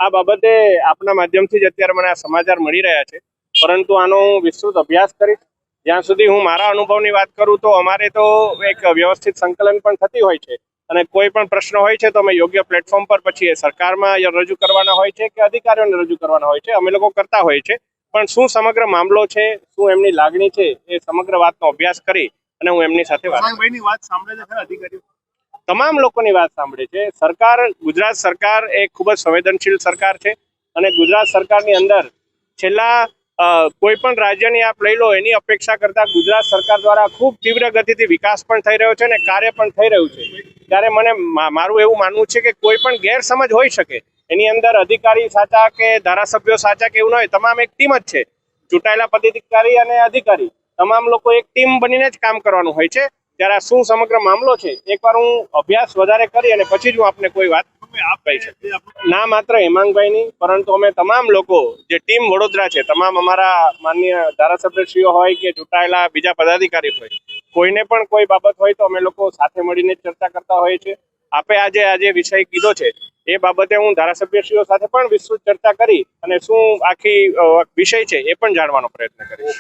આ બાબતે આપના માધ્યમથી જ અત્યારે મને આ સમાચાર મળી રહ્યા છે, પરંતુ આનો હું વિસ્તૃત અભ્યાસ કરીશ. જ્યાં સુધી હું મારા અનુભવની વાત કરું તો અમારે તો એક વ્યવસ્થિત સંકલન પણ થતી હોય છે અને કોઈ પણ પ્રશ્ન હોય છે તો અમે યોગ્ય પ્લેટફોર્મ પર પછી એ સરકારમાં રજૂ કરવાના હોય છે કે અધિકારીઓને રજૂ કરવાના હોય છે, અમે લોકો કરતા હોય છે. પણ શું સમગ્ર મામલો છે, શું એમની લાગણી છે, એ સમગ્ર વાતનો અભ્યાસ કરી અને હું એમની સાથે વાત સાંભળે છે. અધિકારીઓ તમામ લોકોની વાત સાંભળે છે. સરકાર, ગુજરાત સરકાર એ ખૂબ જ સંવેદનશીલ સરકાર છે અને ગુજરાત સરકારની અંદર છેલ્લા કોઈ પણ રાજ્યની આપ લઈ લો એની અપેક્ષા કરતા ગુજરાત સરકાર દ્વારા ખૂબ તીવ્ર ગતિથી વિકાસ પણ થઈ રહ્યો છે અને કાર્ય પણ થઈ રહ્યું છે. ત્યારે મને મારું એવું માનવું છે કે કોઈ પણ ગેરસમજ હોઈ શકે, એની અંદર અધિકારી સાચા કે ધારાસભ્યો સાચા કે એવું ન હોય, તમામ એક ટીમ જ છે. ચૂંટાયેલા પદાધિકારી અને અધિકારી તમામ લોકો એક ટીમ બનીને જ કામ કરવાનું હોય છે. ત્યારે આ શું સમગ્ર મામલો છે, એકવાર હું અભ્યાસ વધારે કરી અને પછી જ હું આપને કોઈ વાત કહી શકું. ના માત્ર હેમાંગભાઈની, પરંતુ અમે તમામ લોકો જે ટીમ વડોદરા છે, તમામ અમારા માનનીય ધારાસભ્યશ્રીઓ હોય કે ચૂંટાયેલા બીજા પદાધિકારી હોય, કોઈને પણ કોઈ બાબત હોય તો અમે લોકો સાથે મળીને ચર્ચા કરતા હોઈએ છીએ. આપે આજે વિષય કીધો છે એ બાબતે હું ધારાસભ્યશ્રીઓ સાથે પણ વિસ્તૃત ચર્ચા કરી અને શું આખી વિષય છે એ પણ જાણવાનો પ્રયત્ન કરીશ.